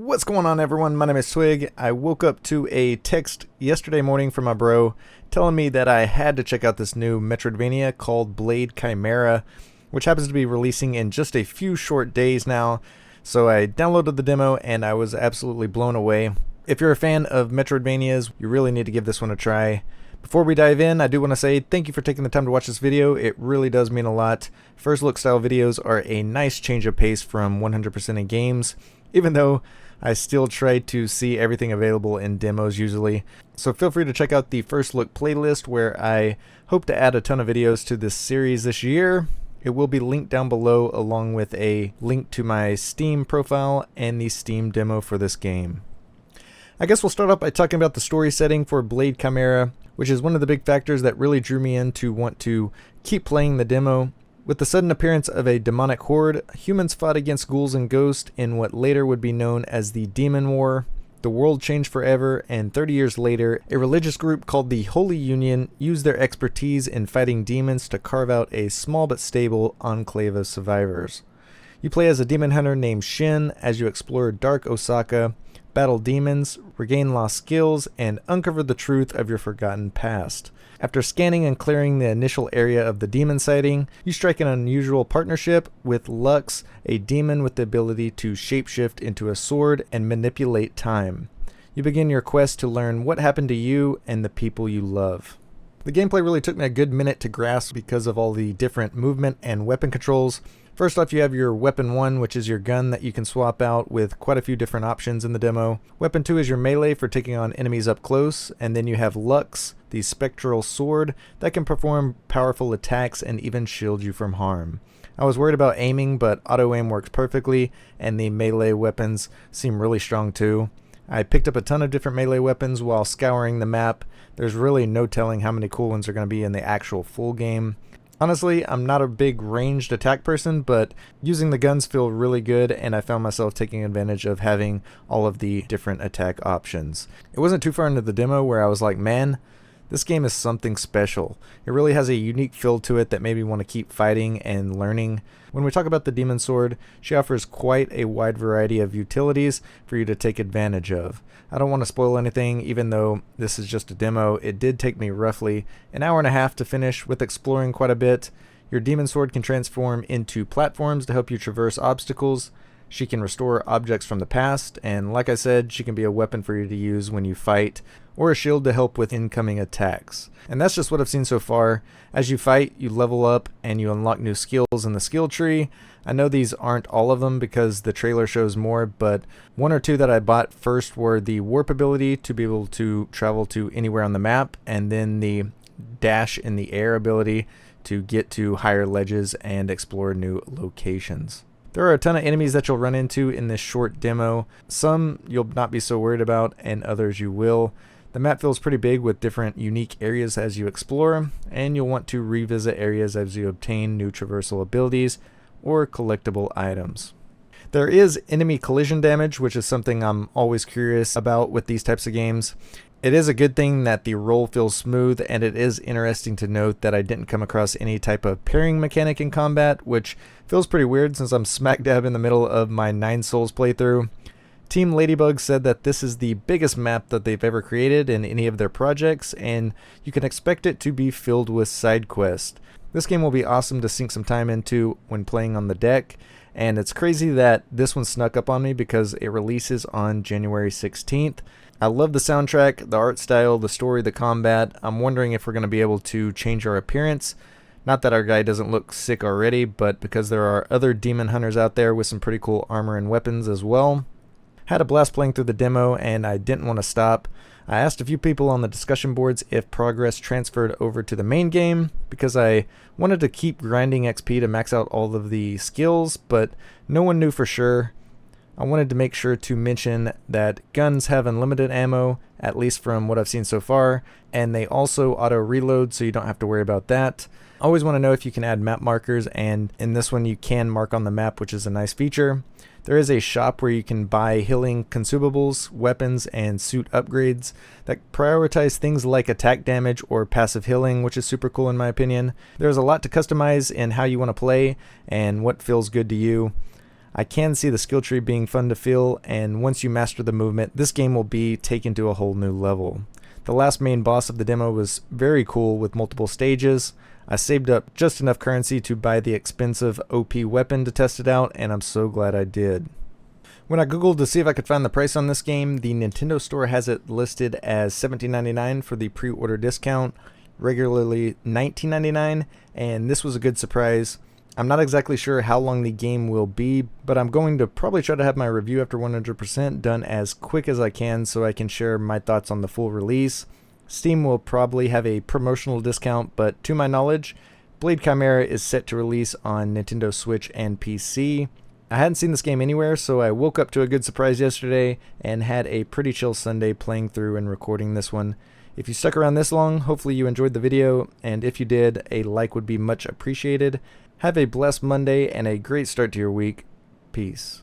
What's going on, everyone? My name is Twig. I woke up to a text yesterday morning from my bro telling me that I had to check out this new Metroidvania called Blade Chimera, which happens to be releasing in just a few short days now. So I downloaded the demo and I was absolutely blown away. If you're a fan of Metroidvanias, you really need to give this one a try. Before we dive in, I do want to say thank you for taking the time to watch this video. It really does mean a lot. First look style videos are a nice change of pace from 100% in games, even though I still try to see everything available in demos usually. So feel free to check out the first look playlist where I hope to add a ton of videos to this series this year. It will be linked down below along with a link to my Steam profile and the Steam demo for this game. I guess we'll start off by talking about the story setting for Blade Chimera, which is one of the big factors that really drew me in to want to keep playing the demo. With the sudden appearance of a demonic horde, humans fought against ghouls and ghosts in what later would be known as the Demon War. The world changed forever, and 30 years later, a religious group called the Holy Union used their expertise in fighting demons to carve out a small but stable enclave of survivors. You play as a demon hunter named Shin as you explore Dark Osaka, battle demons, regain lost skills, and uncover the truth of your forgotten past. After scanning and clearing the initial area of the demon sighting, you strike an unusual partnership with Lux, a demon with the ability to shapeshift into a sword and manipulate time. You begin your quest to learn what happened to you and the people you love. The gameplay really took me a good minute to grasp because of all the different movement and weapon controls. First off, you have your Weapon 1, which is your gun that you can swap out with quite a few different options in the demo. Weapon 2 is your melee for taking on enemies up close, and then you have Lux, the spectral sword that can perform powerful attacks and even shield you from harm. I was worried about aiming, but auto aim works perfectly, and the melee weapons seem really strong too. I picked up a ton of different melee weapons while scouring the map. There's really no telling how many cool ones are going to be in the actual full game. Honestly, I'm not a big ranged attack person, but using the guns feel really good, and I found myself taking advantage of having all of the different attack options. It wasn't too far into the demo where I was like, man, this game is something special. It really has a unique feel to it that made me want to keep fighting and learning. When we talk about the Demon Sword, she offers quite a wide variety of utilities for you to take advantage of. I don't want to spoil anything, even though this is just a demo. It did take me roughly an hour and a half to finish with exploring quite a bit. Your Demon Sword can transform into platforms to help you traverse obstacles. She can restore objects from the past, and like I said, she can be a weapon for you to use when you fight, or a shield to help with incoming attacks. And that's just what I've seen so far. As you fight, you level up and you unlock new skills in the skill tree. I know these aren't all of them because the trailer shows more, but one or two that I bought first were the warp ability to be able to travel to anywhere on the map, and then the dash in the air ability to get to higher ledges and explore new locations. There are a ton of enemies that you'll run into in this short demo. Some you'll not be so worried about, and others you will. The map feels pretty big with different unique areas as you explore, and you'll want to revisit areas as you obtain new traversal abilities or collectible items. There is enemy collision damage, which is something I'm always curious about with these types of games. It is a good thing that the roll feels smooth, and it is interesting to note that I didn't come across any type of parrying mechanic in combat, which feels pretty weird since I'm smack dab in the middle of my 9 Souls playthrough. Team Ladybug said that this is the biggest map that they've ever created in any of their projects, and you can expect it to be filled with side quests. This game will be awesome to sink some time into when playing on the deck, and it's crazy that this one snuck up on me because it releases on January 16th. I love the soundtrack, the art style, the story, the combat. I'm wondering if we're going to be able to change our appearance. Not that our guy doesn't look sick already, but because there are other demon hunters out there with some pretty cool armor and weapons as well. Had a blast playing through the demo, and I didn't want to stop. I asked a few people on the discussion boards if progress transferred over to the main game because I wanted to keep grinding XP to max out all of the skills, but no one knew for sure. I wanted to make sure to mention that guns have unlimited ammo, at least from what I've seen so far, and they also auto reload, so you don't have to worry about that. I always want to know if you can add map markers, and in this one you can mark on the map, which is a nice feature. There is a shop where you can buy healing consumables, weapons, and suit upgrades that prioritize things like attack damage or passive healing, which is super cool in my opinion. There's a lot to customize in how you want to play and what feels good to you. I can see the skill tree being fun to feel, and once you master the movement, this game will be taken to a whole new level. The last main boss of the demo was very cool with multiple stages. I saved up just enough currency to buy the expensive OP weapon to test it out, and I'm so glad I did. When I googled to see if I could find the price on this game, the Nintendo Store has it listed as $17.99 for the pre-order discount, regularly $19.99, and this was a good surprise. I'm not exactly sure how long the game will be, but I'm going to probably try to have my review after 100% done as quick as I can so I can share my thoughts on the full release. Steam will probably have a promotional discount, but to my knowledge, Blade Chimera is set to release on Nintendo Switch and PC. I hadn't seen this game anywhere, so I woke up to a good surprise yesterday and had a pretty chill Sunday playing through and recording this one. If you stuck around this long, hopefully you enjoyed the video, and if you did, a like would be much appreciated. Have a blessed Monday and a great start to your week. Peace.